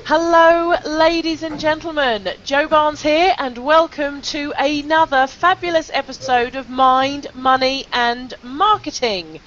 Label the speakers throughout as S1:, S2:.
S1: Hello, ladies and gentlemen. Jo Barnes here, and welcome to another fabulous episode of Mind, Money and Marketing.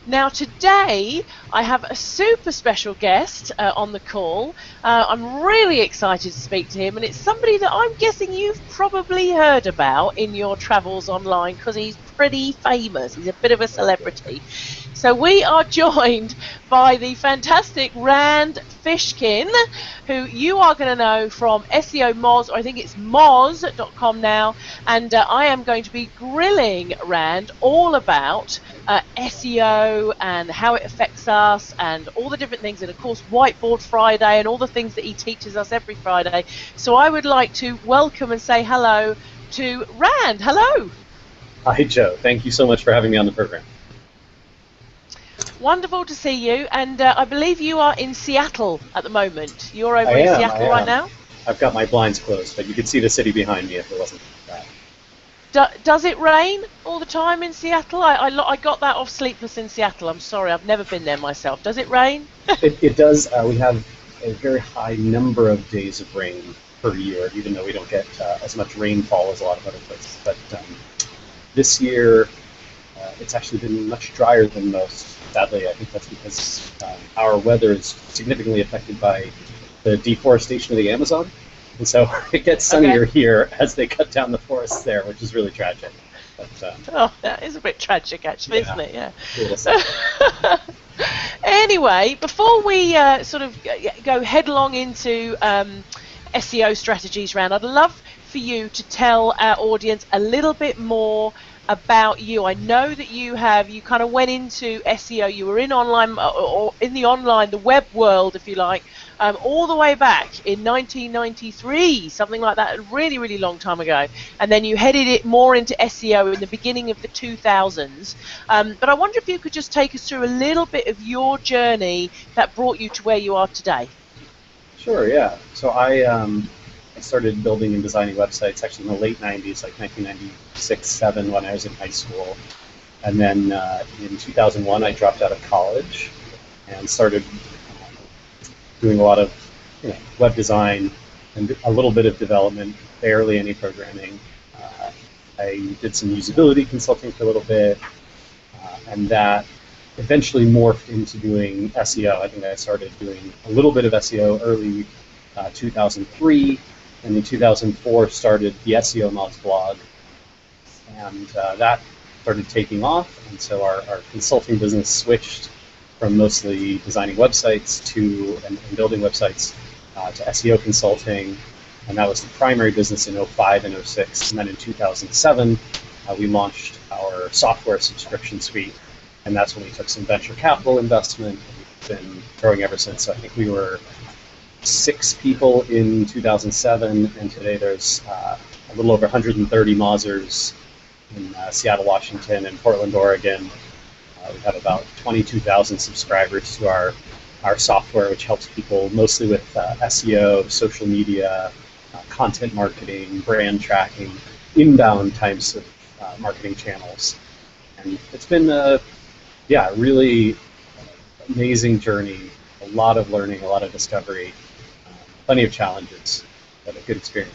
S1: Now today I have a super special guest on the call. I'm really excited to speak to him, and it's somebody that I'm guessing you've probably heard about in your travels online because he's pretty famous. He's a bit of a celebrity. So we are joined by the fantastic Rand Fishkin, who you are going to know from SEO Moz, or I think it's moz.com now, and I am going to be grilling Rand all about SEO and how it affects us and all the different things, and of course Whiteboard Friday and all the things that he teaches us every Friday. So I would like to welcome and say hello to Rand. Hello.
S2: Hi Joe, thank you so much for having me on the program.
S1: Wonderful to see you, and I believe you are in Seattle at the moment. You're over in Seattle right now?
S2: I've got my blinds closed, but you could see the city behind me if it wasn't that.
S1: Does it rain all the time in Seattle? I got that off Sleepless in Seattle. I'm sorry, I've never been there myself. Does it rain?
S2: It does. We have a very high number of days of rain per year, even though we don't get as much rainfall as a lot of other places. But this year, it's actually been much drier than most. Sadly, I think that's because our weather is significantly affected by the deforestation of the Amazon. And so it gets sunnier here as they cut down the forests there, which is really tragic. But,
S1: oh, that is a bit tragic, actually, isn't it?
S2: Yeah.
S1: Anyway, before we sort of go headlong into SEO strategies, Rand, I'd love for you to tell our audience a little bit more about you. I know that you kind of went into SEO. You were in online, or in the web world, if you like, all the way back in 1993, something like that, a really, really long time ago. And then you headed it more into SEO in the beginning of the 2000s. But I wonder if you could just take us through a little bit of your journey that brought you to where you are today.
S2: Sure, yeah. So I started building and designing websites actually in the late 90s, like 1996, 7, when I was in high school. And then in 2001, I dropped out of college and started doing a lot of web design and a little bit of development, barely any programming. I did some usability consulting for a little bit, and that eventually morphed into doing SEO. I think I started doing a little bit of SEO early 2003, and in 2004 started the SEO Moz blog, and that started taking off, and so our consulting business switched from mostly designing websites and building websites to SEO consulting, and that was the primary business in 05 and 06. And then in 2007, we launched our software subscription suite, and that's when we took some venture capital investment, and we've been growing ever since. So I think we were 6 people in 2007, and today there's a little over 130 Mozers in Seattle, Washington, and Portland, Oregon. We have about 22,000 subscribers to our software, which helps people mostly with SEO, social media, content marketing, brand tracking, inbound types of marketing channels. And it's been a really amazing journey, a lot of learning, a lot of discovery, plenty of challenges, but a good experience.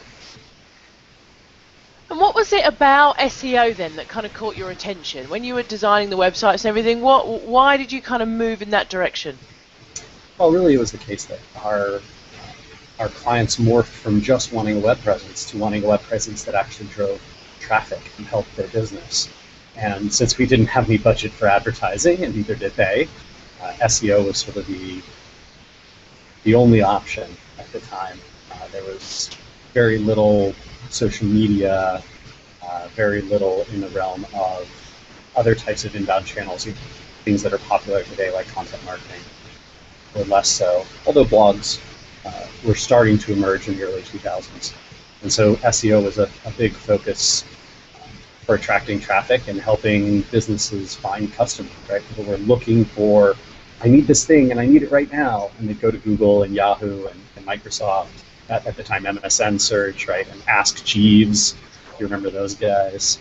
S1: And what was it about SEO then that kind of caught your attention when you were designing the websites and everything? Why did you kind of move in that direction?
S2: Well, really, it was the case that our clients morphed from just wanting a web presence to wanting a web presence that actually drove traffic and helped their business. And since we didn't have any budget for advertising, and neither did they, SEO was sort of the only option at the time. There was very little social media, very little in the realm of other types of inbound channels, things that are popular today like content marketing, or less so, although blogs were starting to emerge in the early 2000s. And so SEO was a big focus for attracting traffic and helping businesses find customers, right? People were looking for, I need this thing and I need it right now, and they'd go to Google and Yahoo and Microsoft, at the time MSN search, right, and Ask Jeeves, if you remember those guys.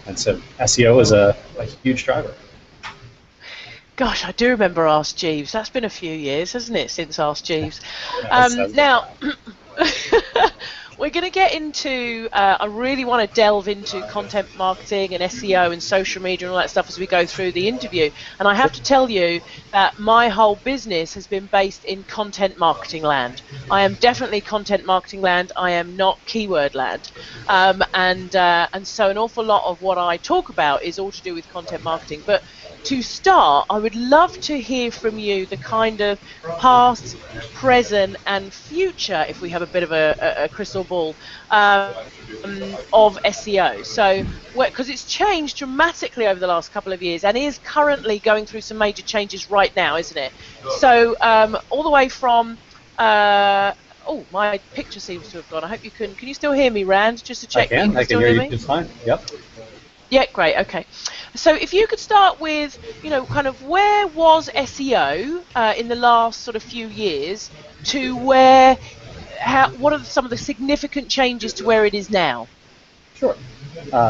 S2: And so SEO is a huge driver.
S1: Gosh, I do remember Ask Jeeves. That's been a few years, hasn't it, since Ask Jeeves? Now, we're going to get into, I really want to delve into content marketing and SEO and social media and all that stuff as we go through the interview. And I have to tell you that my whole business has been based in content marketing land. I am definitely content marketing land. I am not keyword land. And so an awful lot of what I talk about is all to do with content marketing. But to start, I would love to hear from you the kind of past, present, and future, if we have a bit of a crystal ball, of SEO. So, because it's changed dramatically over the last couple of years and is currently going through some major changes right now, isn't it? So, all the way from oh, my picture seems to have gone. I hope you can. Can you still hear me, Rand? Just to check.
S2: I can
S1: still
S2: hear you
S1: me?
S2: just fine. Yep.
S1: Yeah, great. Okay. So if you could start with, kind of where was SEO in the last sort of few years to where, what are some of the significant changes to where it is now?
S2: Sure.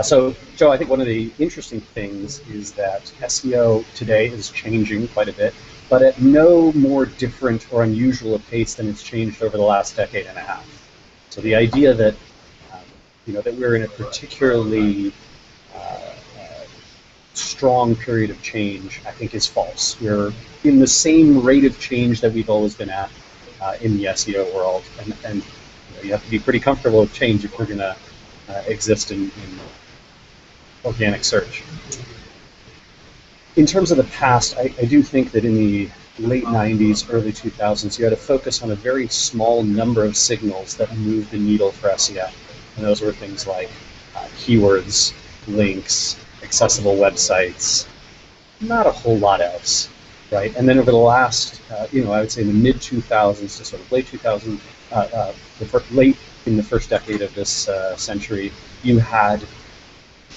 S2: So, Joe, I think one of the interesting things is that SEO today is changing quite a bit, but at no more different or unusual a pace than it's changed over the last decade and a half. So the idea that, that we're in a particularly strong period of change, I think, is false. We're in the same rate of change that we've always been at in the SEO world, and you have to be pretty comfortable with change if we're going to exist in organic search. In terms of the past, I do think that in the late 90s, early 2000s, you had to focus on a very small number of signals that moved the needle for SEO, and those were things like keywords, links, accessible websites, not a whole lot else, right? And then over the last, I would say in the mid 2000s to sort of late 2000s, late in the first decade of this century, you had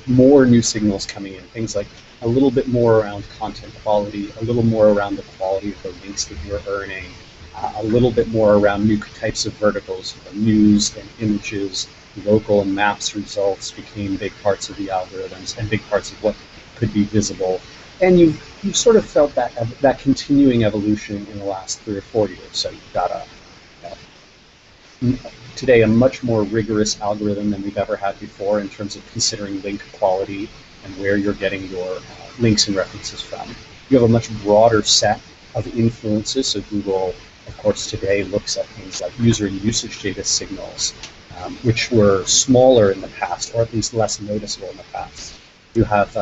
S2: more new signals coming in, things like a little bit more around content quality, a little more around the quality of the links that you're earning, a little bit more around new types of verticals, news and images, local and maps results became big parts of the algorithms and big parts of what could be visible. And you've sort of felt that continuing evolution in the last 3 or 4 years. So you've got today a much more rigorous algorithm than we've ever had before in terms of considering link quality and where you're getting your links and references from. You have a much broader set of influences. So Google, of course, today looks at things like user usage data signals, which were smaller in the past, or at least less noticeable in the past. You have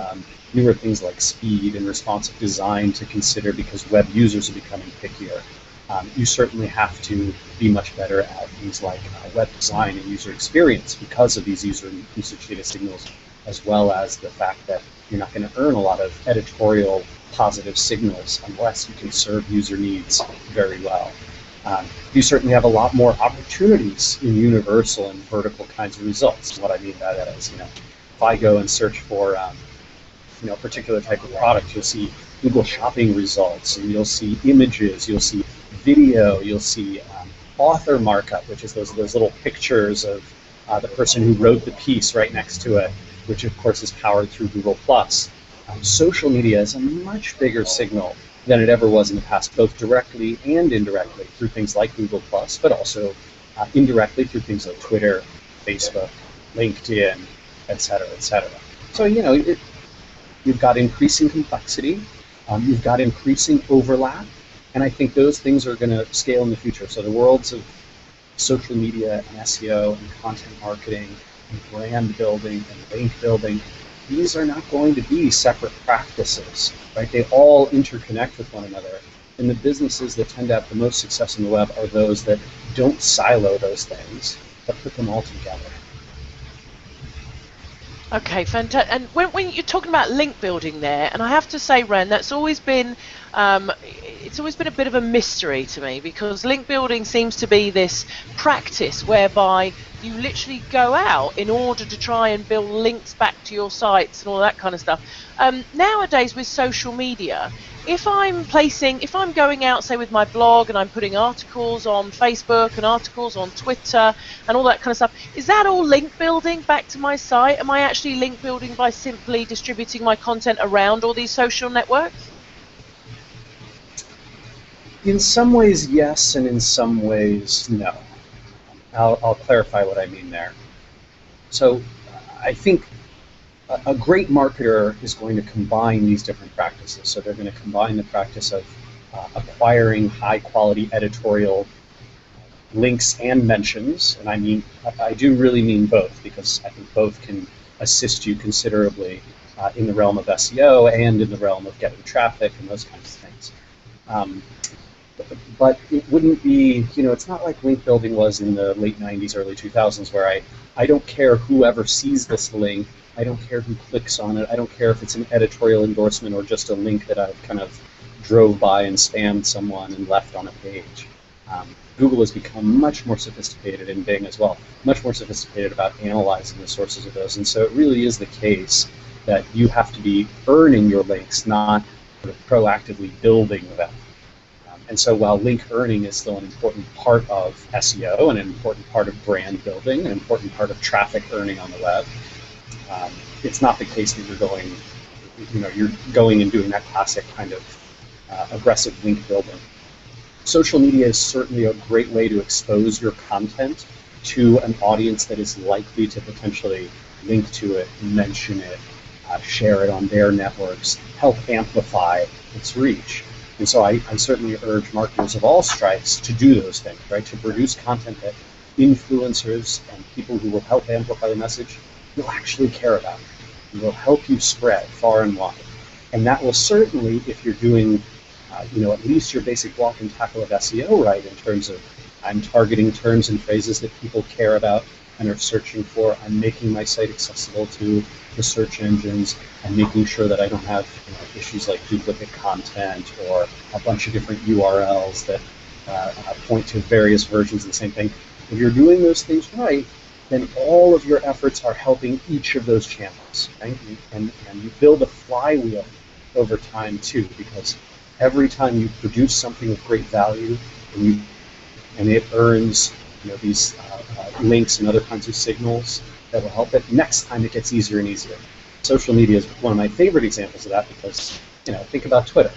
S2: newer things like speed and responsive design to consider because web users are becoming pickier. You certainly have to be much better at things like web design and user experience because of these user usage data signals, as well as the fact that you're not going to earn a lot of editorial positive signals unless you can serve user needs very well. You certainly have a lot more opportunities in universal and vertical kinds of results. What I mean by that is, if I go and search for a particular type of product, you'll see Google Shopping results, and you'll see images, you'll see video, you'll see author markup, which is those little pictures of the person who wrote the piece right next to it, which of course is powered through Google+. Social media is a much bigger signal than it ever was in the past, both directly and indirectly through things like Google+, but also indirectly through things like Twitter, Facebook, LinkedIn, et cetera, et cetera. So, you've got increasing complexity, you've got increasing overlap, and I think those things are going to scale in the future. So the worlds of social media and SEO and content marketing and brand building and link building, these are not going to be separate practices, right? They all interconnect with one another. And the businesses that tend to have the most success on the web are those that don't silo those things, but put them all together.
S1: Okay, fantastic. And when you're talking about link building there, and I have to say, Ren, that's always been, it's always been a bit of a mystery to me, because link building seems to be this practice whereby you literally go out in order to try and build links back to your sites and all that kind of stuff. Nowadays with social media, if I'm going out, say, with my blog and I'm putting articles on Facebook and articles on Twitter and all that kind of stuff, is that all link building back to my site? Am I actually link building by simply distributing my content around all these social networks?
S2: In some ways, yes, and in some ways, no. I'll clarify what I mean there. So I think a great marketer is going to combine these different practices. So they're going to combine the practice of acquiring high-quality editorial links and mentions, and I do really mean both, because I think both can assist you considerably in the realm of SEO and in the realm of getting traffic and those kinds of things. But it wouldn't be, it's not like link building was in the late 90s, early 2000s, where I don't care whoever sees this link, I don't care who clicks on it, I don't care if it's an editorial endorsement or just a link that I've kind of drove by and spammed someone and left on a page. Google has become much more sophisticated, and Bing as well, much more sophisticated about analyzing the sources of those. And so it really is the case that you have to be earning your links, not sort of proactively building them. And so while link earning is still an important part of SEO, and an important part of brand building, an important part of traffic earning on the web, it's not the case that you're going and doing that classic kind of aggressive link building. Social media is certainly a great way to expose your content to an audience that is likely to potentially link to it, mention it, share it on their networks, help amplify its reach. And so I certainly urge marketers of all stripes to do those things, right? To produce content that influencers and people who will help amplify the message will actually care about. It will help you spread far and wide. And that will certainly, if you're doing at least your basic block and tackle of SEO right, in terms of I'm targeting terms and phrases that people care about and are searching for, I'm making my site accessible to the search engines, and making sure that I don't have issues like duplicate content or a bunch of different URLs that point to various versions of the same thing. If you're doing those things right, then all of your efforts are helping each of those channels, right? And you build a flywheel over time too, because every time you produce something of great value and it earns these links and other kinds of signals that will help it, next time it gets easier and easier. Social media is one of my favorite examples of that, because think about Twitter.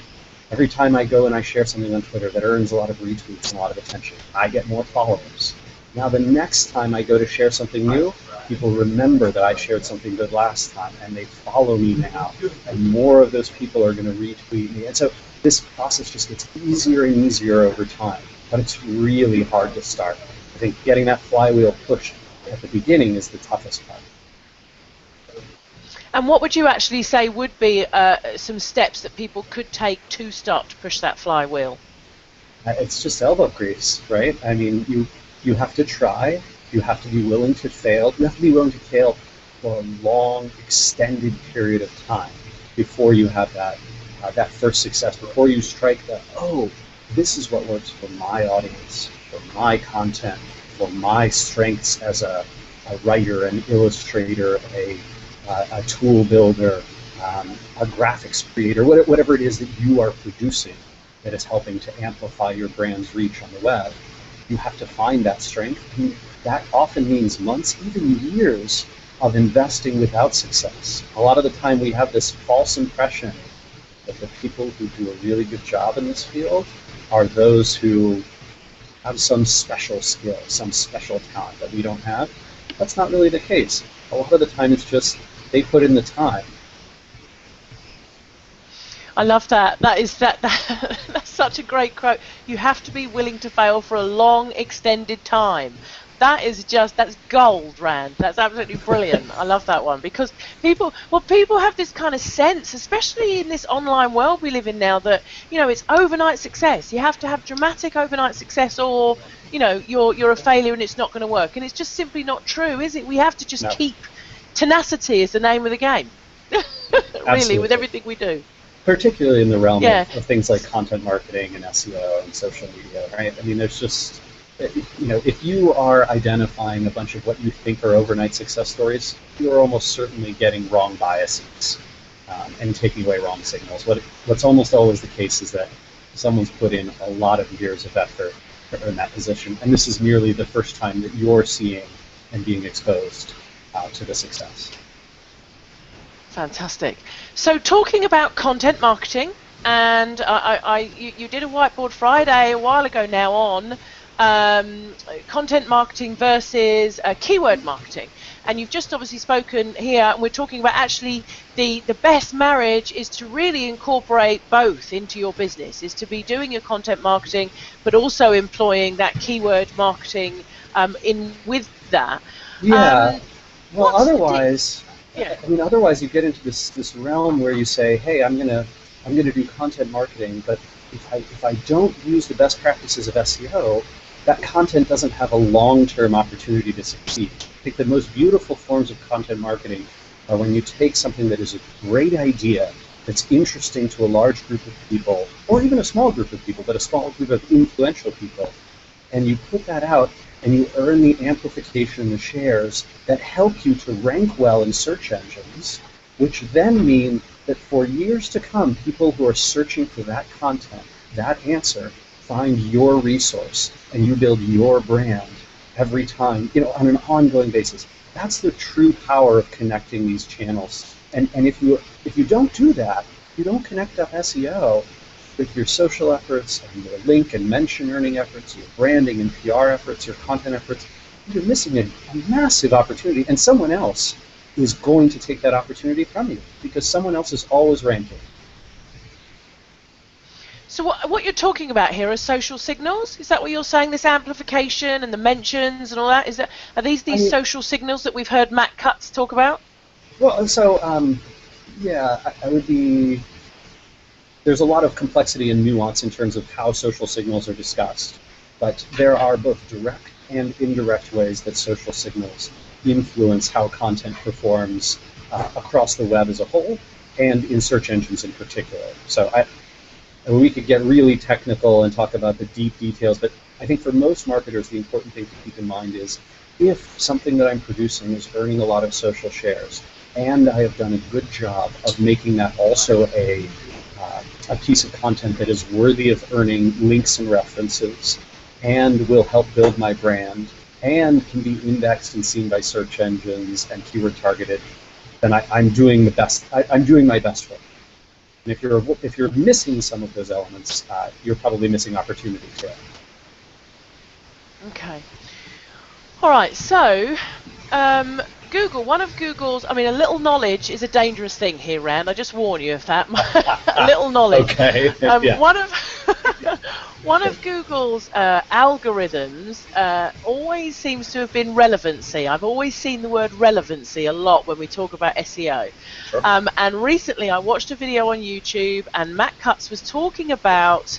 S2: Every time I go and I share something on Twitter that earns a lot of retweets and a lot of attention, I get more followers. Now the next time I go to share something new, people remember that I shared something good last time, and they follow me now, and more of those people are going to retweet me. And so this process just gets easier and easier over time, but it's really hard to start. I think getting that flywheel pushed at the beginning is the toughest part.
S1: And what would you actually say would be some steps that people could take to start to push that flywheel?
S2: It's just elbow grease, right? I mean, you have to try. You have to be willing to fail. You have to be willing to fail for a long, extended period of time before you have that first success, before you strike the, this is what works for my audience, for my content, for my strengths as a writer, an illustrator, a tool builder, a graphics creator, whatever it is that you are producing that is helping to amplify your brand's reach on the web. You have to find that strength. And that often means months, even years of investing without success. A lot of the time we have this false impression that the people who do a really good job in this field are those who have some special skill, some special talent that we don't have. That's not really the case. A lot of the time it's just they put in the time.
S1: I love that. That's such a great quote. You have to be willing to fail for a long, extended time. That's gold, Rand. That's absolutely brilliant. I love that one, because people have this kind of sense, especially in this online world we live in now, that it's overnight success. You have to have dramatic overnight success, or you're a failure and it's not going to work. And it's just simply not true, is it? We have to just keep tenacity is the name of the game. Really, with everything we do.
S2: Particularly in the realm of things like content marketing and SEO and social media, right? I mean, there's just, if you are identifying a bunch of what you think are overnight success stories, you're almost certainly getting wrong biases. and taking away wrong signals. What's almost always the case is that someone's put in a lot of years of effort to earn that position, and this is merely the first time that you're seeing and being exposed to the success.
S1: Fantastic. So talking about content marketing, and you did a Whiteboard Friday a while ago now on content marketing versus keyword marketing. And you've just obviously spoken here, and we're talking about actually the best marriage is to really incorporate both into your business, is to be doing your content marketing, but also employing that keyword marketing in with that.
S2: Yeah. Well, otherwise,
S1: yeah.
S2: I mean, otherwise you get into this realm where you say, hey, I'm gonna do content marketing, but if I don't use the best practices of SEO, that content doesn't have a long-term opportunity to succeed. I think the most beautiful forms of content marketing are when you take something that is a great idea, that's interesting to a large group of people, or even a small group of people, but a small group of influential people, and you put that out and you earn the amplification and the shares that help you to rank well in search engines, which then mean that for years to come, people who are searching for that content, that answer, find your resource, and you build your brand every time, on an ongoing basis. That's the true power of connecting these channels. And if you don't do that, you don't connect up SEO with your social efforts and your link and mention earning efforts, your branding and PR efforts, your content efforts, you're missing a massive opportunity, and someone else is going to take that opportunity from you because someone else is always ranking.
S1: So what you're talking about here are social signals? Is that what you're saying? This amplification and the mentions and all that? Are these social signals that we've heard Matt Cutts talk about?
S2: Well, so yeah, I would be. There's a lot of complexity and nuance in terms of how social signals are discussed, but there are both direct and indirect ways that social signals influence how content performs across the web as a whole and in search engines in particular. So we could get really technical and talk about the deep details, but I think for most marketers, the important thing to keep in mind is if something that I'm producing is earning a lot of social shares, and I have done a good job of making that also a piece of content that is worthy of earning links and references, and will help build my brand, and can be indexed and seen by search engines and keyword targeted, then I'm doing the best. I'm doing my best work. And if you're missing some of those elements, you're probably missing opportunity too.
S1: Okay. All right. So, Google. One of Google's. I mean, a little knowledge is a dangerous thing here, Rand. I just warn you of that. A little knowledge.
S2: Okay. Yeah.
S1: One of Google's algorithms always seems to have been relevancy. I've always seen the word relevancy a lot when we talk about SEO.
S2: Sure.
S1: And recently I watched a video on YouTube, and Matt Cutts was talking about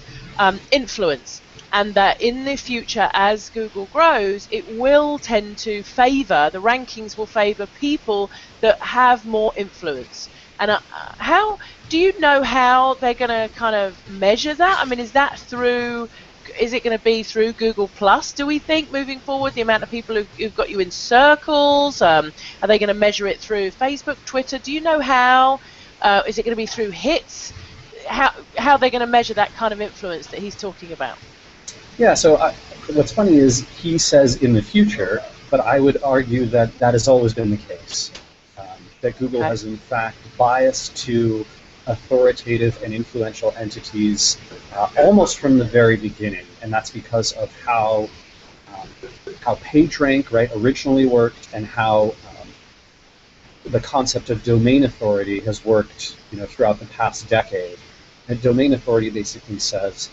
S1: influence, and that in the future, as Google grows, it will tend to favor, the rankings will favor people that have more influence. And how do you know how they're going to kind of measure that? I mean, is it going to be through Google Plus, do we think, moving forward, the amount of people who've got you in circles? Are they going to measure it through Facebook, Twitter? Do you know how? Is it going to be through hits? How they're going to measure that kind of influence that he's talking about?
S2: Yeah, so what's funny is he says in the future, but I would argue that that has always been the case. That Google has in fact biased to authoritative and influential entities almost from the very beginning, and that's because of how PageRank originally worked, and how the concept of domain authority has worked throughout the past decade. And domain authority basically says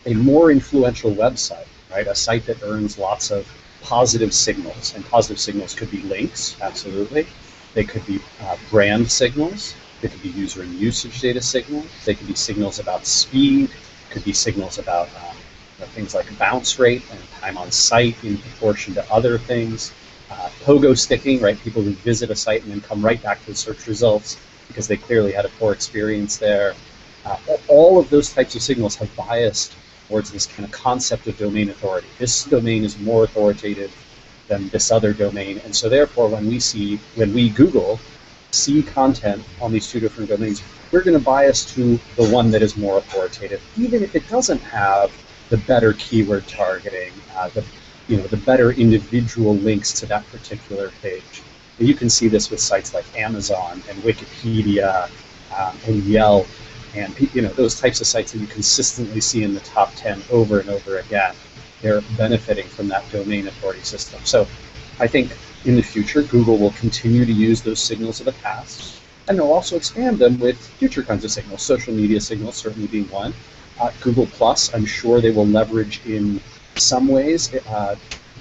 S2: a more influential website, a site that earns lots of positive signals, and positive signals could be links, absolutely. They could be brand signals. They could be user and usage data signals. They could be signals about speed. Could be signals about things like bounce rate and time on site in proportion to other things. Pogo sticking, people who visit a site and then come right back to the search results because they clearly had a poor experience there. All of those types of signals have biased towards this kind of concept of domain authority. This domain is more authoritative than this other domain, and so therefore when we Google see content on these two different domains, we're going to bias to the one that is more authoritative, even if it doesn't have the better keyword targeting, the better individual links to that particular page. And you can see this with sites like Amazon and Wikipedia and Yelp, and those types of sites that you consistently see in the top 10 over and over again. They're benefiting from that domain authority system. So I think in the future, Google will continue to use those signals of the past, and they'll also expand them with future kinds of signals, social media signals certainly being one. Google Plus, I'm sure they will leverage in some ways.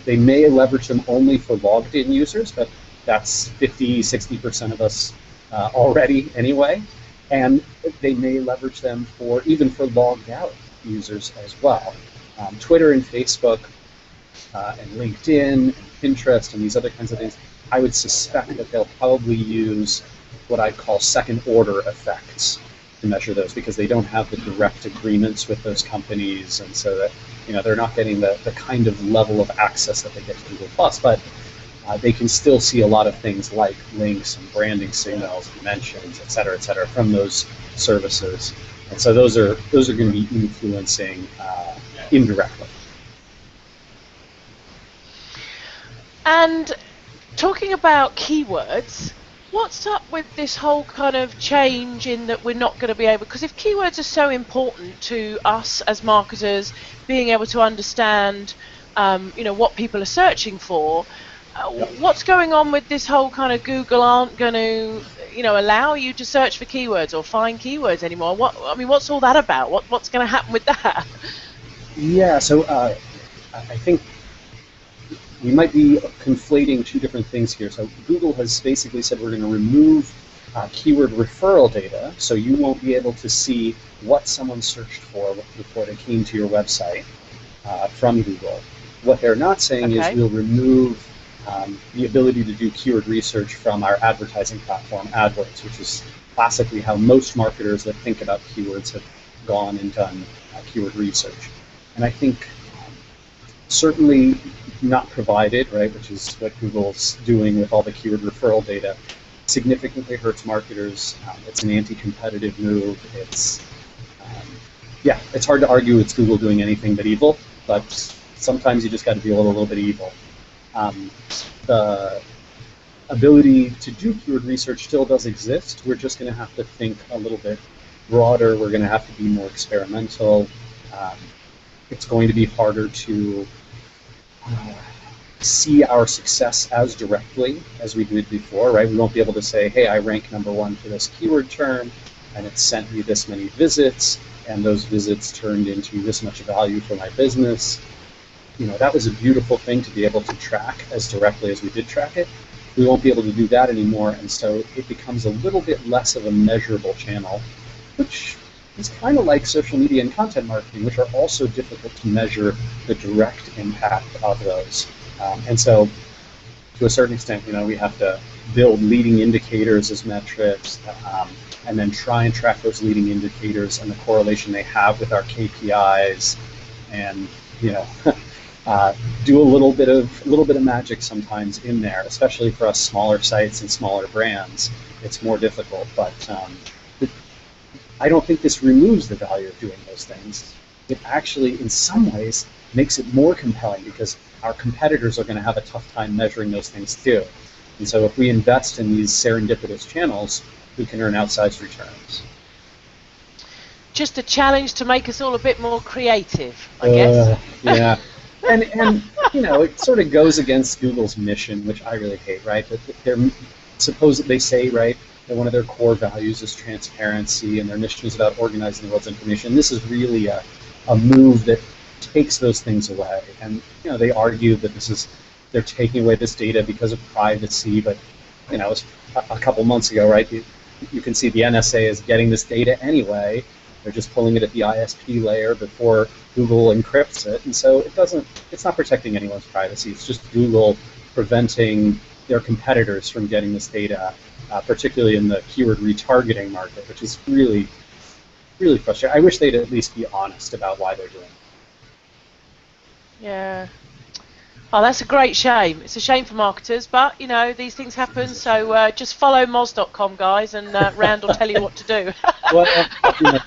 S2: They may leverage them only for logged in users, but that's 50-60% of us already anyway. And they may leverage them even for logged out users as well. Twitter and Facebook and LinkedIn and Pinterest and these other kinds of things, I would suspect that they'll probably use what I call second order effects to measure those, because they don't have the direct agreements with those companies, and so that they're not getting the kind of level of access that they get to Google Plus, but they can still see a lot of things like links and branding signals, mentions, et cetera, from those services. And so those are going to be influencing indirectly.
S1: And talking about keywords, what's up with this whole kind of change in that we're not going to be able, because if keywords are so important to us as marketers, being able to understand what people are searching for, what's going on with this whole kind of Google aren't going to allow you to search for keywords or find keywords anymore? What's all that about? What's going to happen with that?
S2: Yeah, so I think we might be conflating two different things here. So Google has basically said we're going to remove keyword referral data, so you won't be able to see what someone searched for before they came to your website from Google. What they're not saying is we'll remove the ability to do keyword research from our advertising platform, AdWords, which is classically how most marketers that think about keywords have gone and done keyword research. And I think certainly not provided, right, which is what Google's doing with all the keyword referral data, significantly hurts marketers. It's an anti-competitive move. It's hard to argue it's Google doing anything but evil, but sometimes you just got to deal with a little bit of evil. The ability to do keyword research still does exist. We're just going to have to think a little bit broader. We're going to have to be more experimental. It's going to be harder to see our success as directly as we did before, right? We won't be able to say, hey, I rank #1 for this keyword term, and it sent me this many visits, and those visits turned into this much value for my business. That was a beautiful thing to be able to track as directly as we did track it. We won't be able to do that anymore, and so it becomes a little bit less of a measurable channel, which is kind of like social media and content marketing, which are also difficult to measure the direct impact of those. And so, to a certain extent, we have to build leading indicators as metrics, and then try and track those leading indicators and the correlation they have with our KPIs, and do a little bit of magic sometimes in there, especially for us smaller sites and smaller brands. It's more difficult, but I don't think this removes the value of doing those things. It actually, in some ways, makes it more compelling, because our competitors are going to have a tough time measuring those things too. And so if we invest in these serendipitous channels, we can earn outsized returns.
S1: Just a challenge to make us all a bit more creative, I guess.
S2: Yeah. And it sort of goes against Google's mission, which I really hate, right? That they say, right, that one of their core values is transparency, and their mission is about organizing the world's information. This is really a move that takes those things away. And they argue that they're taking away this data because of privacy, but it was a couple months ago, right? You can see the NSA is getting this data anyway. They're just pulling it at the ISP layer before Google encrypts it, and so it's not protecting anyone's privacy. It's just Google preventing their competitors from getting this data, particularly in the keyword retargeting market, which is really, really frustrating. I wish they'd at least be honest about why they're doing it.
S1: Yeah. Oh, that's a great shame. It's a shame for marketers, but you know these things happen. So just follow moz.com, guys, and Rand will tell you what to do.
S2: Well, I'll do my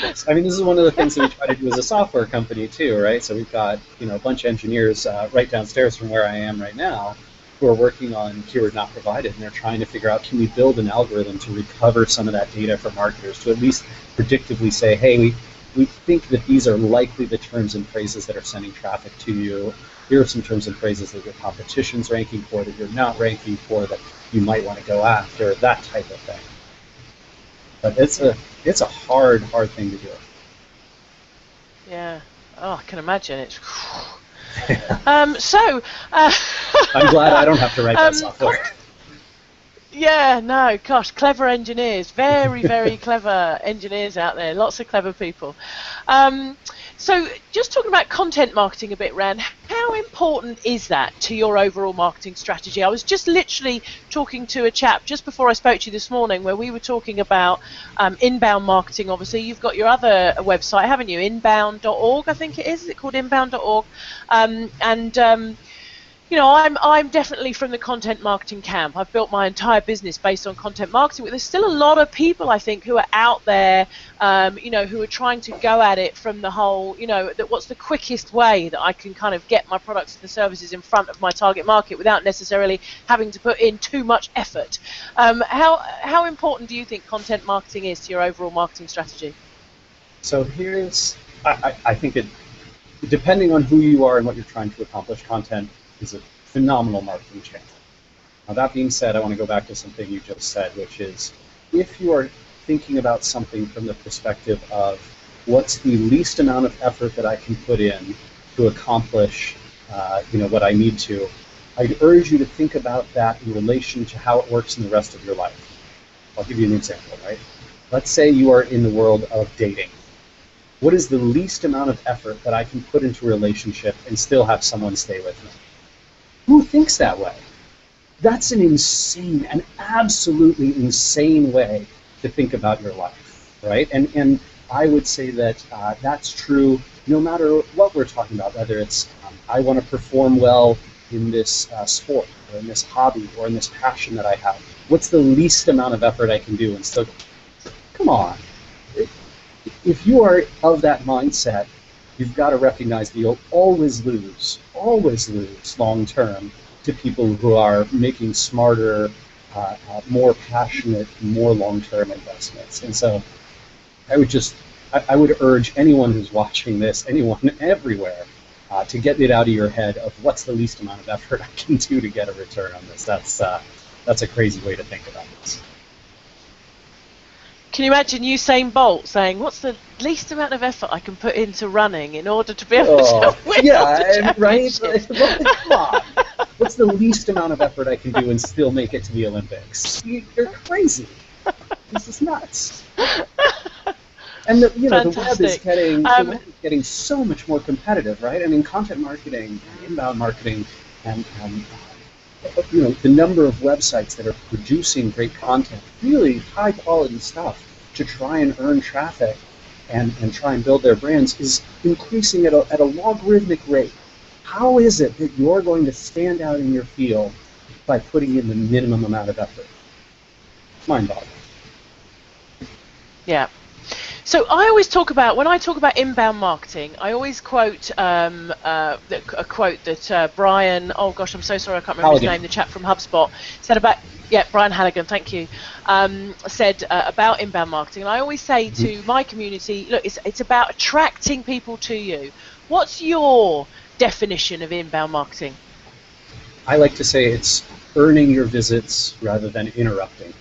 S2: best. I mean, this is one of the things that we try to do as a software company too, right? So we've got a bunch of engineers right downstairs from where I am right now who are working on keyword not provided, and they're trying to figure out, can we build an algorithm to recover some of that data for marketers to at least predictively say, hey, we think that these are likely the terms and phrases that are sending traffic to you. Here are some terms and phrases that your competition's ranking for, that you're not ranking for, that you might want to go after, that type of thing. But it's a hard thing to do.
S1: Yeah. Oh, I can imagine. It's.
S2: I'm glad I don't have to write that software.
S1: Yeah, no, gosh, clever engineers, very, very clever engineers out there, lots of clever people. So just talking about content marketing a bit, Rand, how important is that to your overall marketing strategy? I was just literally talking to a chap just before I spoke to you this morning where we were talking about inbound marketing. Obviously, you've got your other website, haven't you? Inbound.org, I think it is. Is it called inbound.org? I'm definitely from the content marketing camp. I've built my entire business based on content marketing, but there's still a lot of people, I think, who are out there, who are trying to go at it from the whole, that what's the quickest way that I can kind of get my products and services in front of my target market without necessarily having to put in too much effort. How important do you think content marketing is to your overall marketing strategy?
S2: So I think depending on who you are and what you're trying to accomplish, content is a phenomenal marketing channel. Now, that being said, I want to go back to something you just said, which is if you are thinking about something from the perspective of what's the least amount of effort that I can put in to accomplish what I need to, I'd urge you to think about that in relation to how it works in the rest of your life. I'll give you an example, right? Let's say you are in the world of dating. What is the least amount of effort that I can put into a relationship and still have someone stay with me? Who thinks that way? That's an absolutely insane way to think about your life, right? And I would say that that's true no matter what we're talking about, whether it's I want to perform well in this sport or in this hobby or in this passion that I have. What's the least amount of effort I can do and still, come on. If you are of that mindset, you've got to recognize that you'll always lose long term to people who are making smarter, more passionate, more long-term investments. And so I would urge anyone who's watching this, anyone everywhere, to get it out of your head of what's the least amount of effort I can do to get a return on this. That's a crazy way to think about this.
S1: Can you imagine Usain Bolt saying, what's the least amount of effort I can put into running in order to be able to win?
S2: Yeah, right? Come on. What's the least amount of effort I can do and still make it to the Olympics? You're crazy. This is nuts. And the web is getting so much more competitive, right? I mean, content marketing, inbound marketing, and the number of websites that are producing great content, really high quality stuff to try and earn traffic and try and build their brands is increasing at a logarithmic rate. How is it that you're going to stand out in your field by putting in the minimum amount of effort? Mind-boggling.
S1: Yeah. So I always when I talk about inbound marketing, I always quote a quote that Brian, oh gosh, I'm so sorry, I can't remember his name, the chap from HubSpot, said about, Brian Halligan, thank you, said about inbound marketing. And I always say to my community, look, it's about attracting people to you. What's your definition of inbound marketing?
S2: I like to say it's earning your visits rather than interrupting.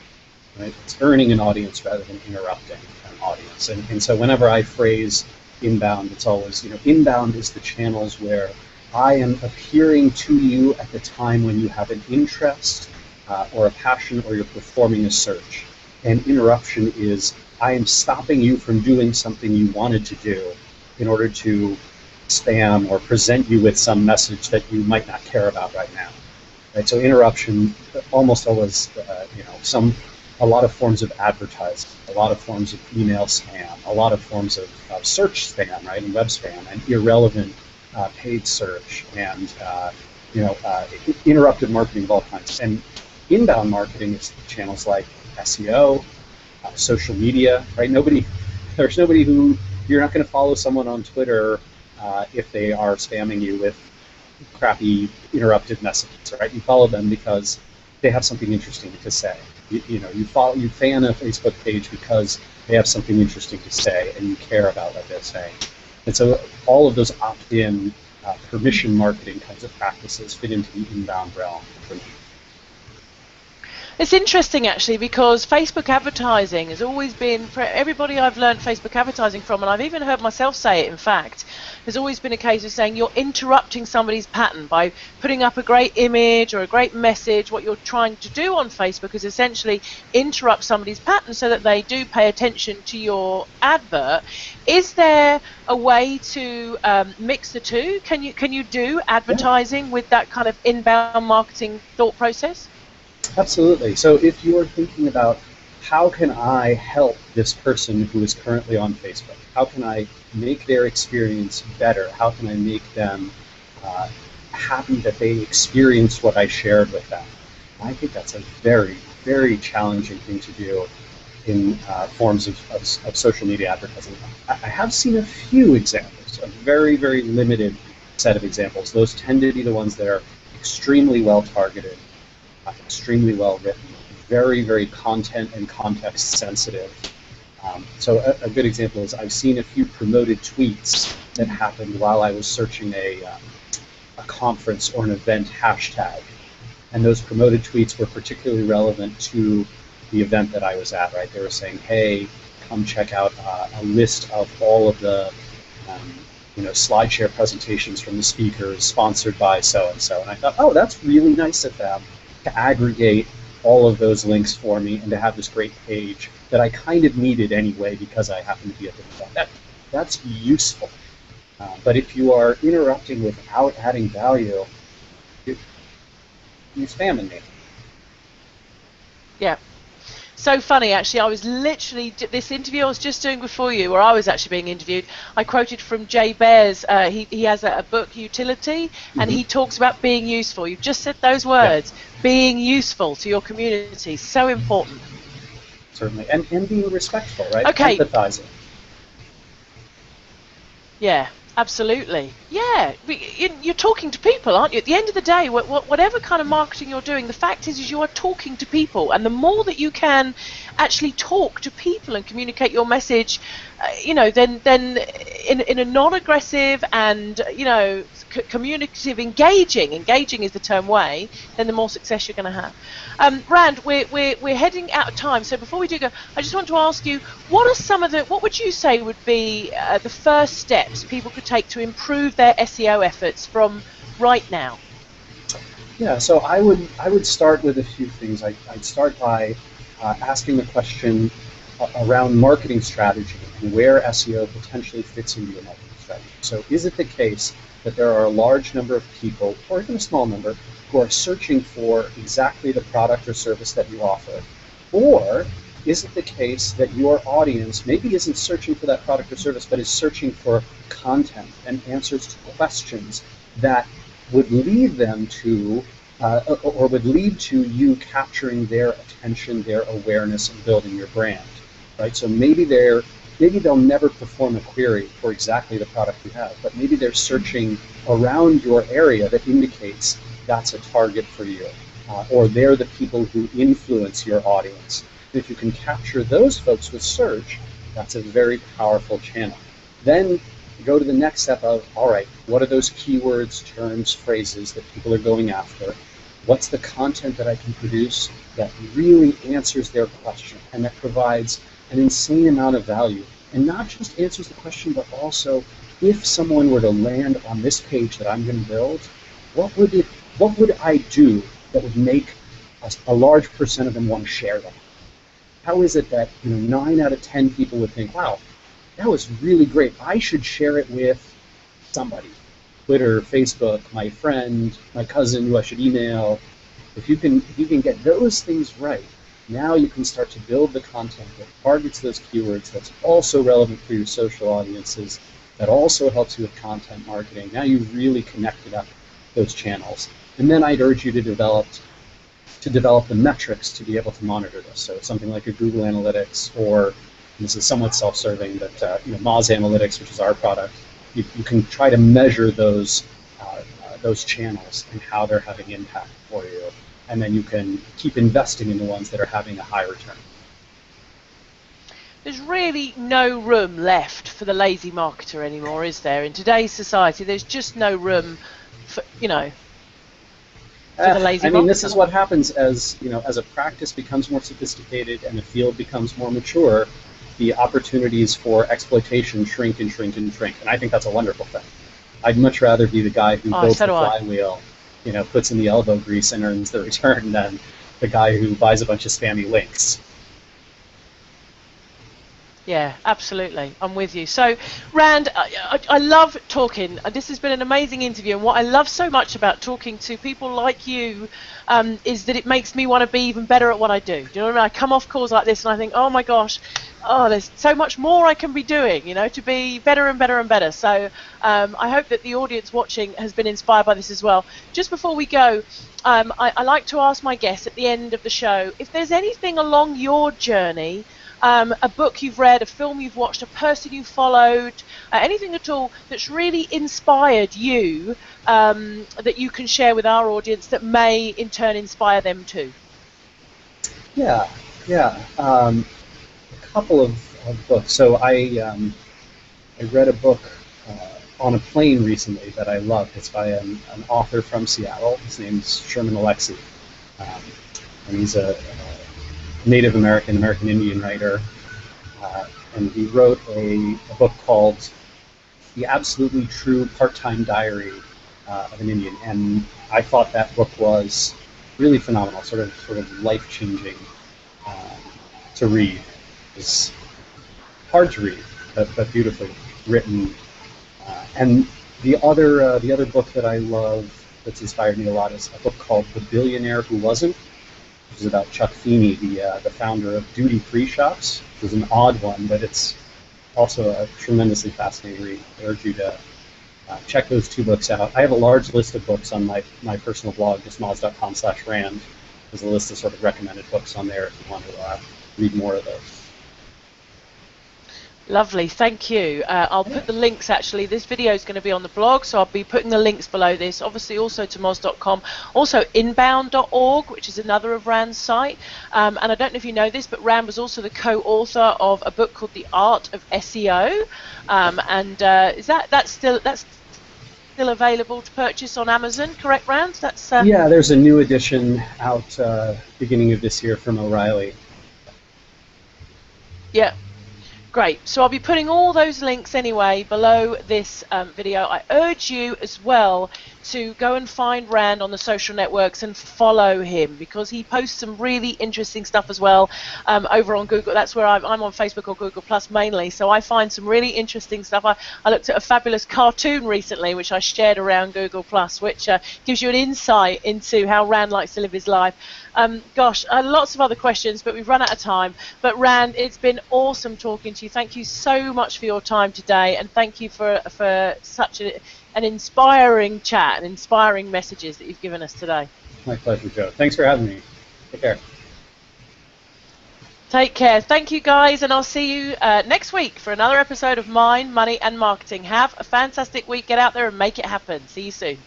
S2: Right? It's earning an audience rather than interrupting an audience. And so whenever I phrase inbound, it's always, inbound is the channels where I am appearing to you at the time when you have an interest or a passion or you're performing a search. And interruption is I am stopping you from doing something you wanted to do in order to spam or present you with some message that you might not care about right now. Right? So interruption almost always, a lot of forms of advertising, a lot of forms of email spam, a lot of forms of search spam, right, and web spam, and irrelevant paid search, and interrupted marketing of all kinds. And inbound marketing is channels like SEO, social media, right? There's nobody who, you're not going to follow someone on Twitter if they are spamming you with crappy interrupted messages, right? You follow them because they have something interesting to say. You fan a Facebook page because they have something interesting to say and you care about what they're saying. And so all of those opt-in permission marketing kinds of practices fit into the inbound realm for me.
S1: It's interesting actually, because Facebook advertising has always been, for everybody I've learned Facebook advertising from, and I've even heard myself say it in fact, there's always been a case of saying you're interrupting somebody's pattern by putting up a great image or a great message. What you're trying to do on Facebook is essentially interrupt somebody's pattern so that they do pay attention to your advert. Is there a way to mix the two? Can you do advertising with that kind of inbound marketing thought process?
S2: Absolutely. So if you are thinking about how can I help this person who is currently on Facebook, how can I make their experience better, how can I make them happy that they experienced what I shared with them, I think that's a very, very challenging thing to do in forms of social media advertising. I have seen a few examples, a very, very limited set of examples. Those tend to be the ones that are extremely well targeted, extremely well written, very, very content and context sensitive. So a good example is I've seen a few promoted tweets that happened while I was searching a conference or an event hashtag. And those promoted tweets were particularly relevant to the event that I was at, right? They were saying, hey, come check out a list of all of the SlideShare presentations from the speakers sponsored by so-and-so. And I thought, oh, that's really nice of them to aggregate all of those links for me and to have this great page that I kind of needed anyway because I happen to be at the event. That's useful. But if you are interrupting without adding value, you're spamming me.
S1: Yeah. So funny, actually. I was literally, this interview I was just doing before you, where I was actually being interviewed, I quoted from Jay Baer's, he has a book, Utility, and he talks about being useful. You've just said those words, being useful to your community, so important.
S2: Certainly, and being respectful, right?
S1: Okay.
S2: Empathizing.
S1: Yeah. Absolutely. Yeah, you're talking to people, aren't you? At the end of the day, whatever kind of marketing you're doing, the fact is you are talking to people, and the more that you can actually talk to people and communicate your message, then in a non-aggressive and communicative, engaging is the term way, then the more success you're going to have. Rand, we're heading out of time, so before we do go, I just want to ask you, what would you say would be the first steps people could take to improve their SEO efforts from right now?
S2: Yeah, so I would start with a few things. I'd start by asking the question around marketing strategy and where SEO potentially fits into your marketing strategy. So is it the case that there are a large number of people, or even a small number, who are searching for exactly the product or service that you offer? Or is it the case that your audience maybe isn't searching for that product or service, but is searching for content and answers to questions that would lead them to, or would lead to you capturing their attention, their awareness, and building your brand, right? So maybe they'll never perform a query for exactly the product you have, but maybe they're searching around your area that indicates that's a target for you, or they're the people who influence your audience. And if you can capture those folks with search, that's a very powerful channel. Then go to the next step of, all right, what are those keywords, terms, phrases that people are going after? What's the content that I can produce that really answers their question and that provides an insane amount of value? And not just answers the question, but also, if someone were to land on this page that I'm going to build, what would I do that would make a large percent of them want to share that? How is it that 9 out of 10 people would think, wow, that was really great, I should share it with somebody? Twitter, Facebook, my friend, my cousin who I should email. If you can get those things right, now you can start to build the content that targets those keywords, that's also relevant for your social audiences, that also helps you with content marketing. Now you've really connected up those channels. And then I'd urge you to develop the metrics to be able to monitor this. So something like a Google Analytics, or this is somewhat self-serving, but Moz Analytics, which is our product, you can try to measure those channels and how they're having impact for you, and then you can keep investing in the ones that are having a high return.
S1: There's really no room left for the lazy marketer anymore, is there? In today's society, there's just no room for, for the lazy marketer.
S2: This is what happens as a practice becomes more sophisticated and the field becomes more mature. The opportunities for exploitation shrink and shrink and shrink, and I think that's a wonderful thing. I'd much rather be the guy who builds the flywheel, puts in the elbow grease and earns the return, than the guy who buys a bunch of spammy links.
S1: Yeah, absolutely. I'm with you. So, Rand, I love talking. This has been an amazing interview, and what I love so much about talking to people like you is that it makes me want to be even better at what I do. Do you know what I mean? I come off calls like this and I think, oh my gosh, there's so much more I can be doing, to be better and better and better. So I hope that the audience watching has been inspired by this as well. Just before we go, I like to ask my guests at the end of the show if there's anything along your journey, a book you've read, a film you've watched, a person you followed, anything at all that's really inspired you, that you can share with our audience that may in turn inspire them too.
S2: Yeah. A couple of books. So I read a book on a plane recently that I loved. It's by an author from Seattle. His name's Sherman Alexie, and he's a Native American Indian writer, and he wrote a book called The Absolutely True Part-Time Diary of an Indian, and I thought that book was really phenomenal, sort of life-changing to read. It's hard to read, but beautifully written. And the other book that I love that's inspired me a lot is a book called The Billionaire Who Wasn't, which is about Chuck Feeney, the founder of duty-free shops. It was an odd one, but it's also a tremendously fascinating read. I urge you to check those two books out. I have a large list of books on my personal blog, just moz.com/rand. There's a list of sort of recommended books on there if you want to read more of those.
S1: Lovely, thank you. I'll put the links, actually. This video is going to be on the blog, so I'll be putting the links below this, obviously also to moz.com, also inbound.org, which is another of Rand's site. And I don't know if you know this, but Rand was also the co-author of a book called The Art of SEO. Is that's still available to purchase on Amazon, correct, Rand?
S2: Yeah, there's a new edition out beginning of this year from O'Reilly.
S1: Yeah. Great. So I'll be putting all those links anyway below this video. I urge you as well to go and find Rand on the social networks and follow him, because he posts some really interesting stuff as well over on Google. That's where I'm on Facebook or Google Plus mainly, so I find some really interesting stuff. I looked at a fabulous cartoon recently which I shared around Google Plus, which gives you an insight into how Rand likes to live his life. Lots of other questions, but we've run out of time. But Rand, it's been awesome talking to you. Thank you so much for your time today, and thank you for such an inspiring chat and inspiring messages that you've given us today.
S2: My pleasure, Joe. Thanks for having me. Take care.
S1: Take care. Thank you, guys, and I'll see you next week for another episode of Mind, Money, and Marketing. Have a fantastic week. Get out there and make it happen. See you soon.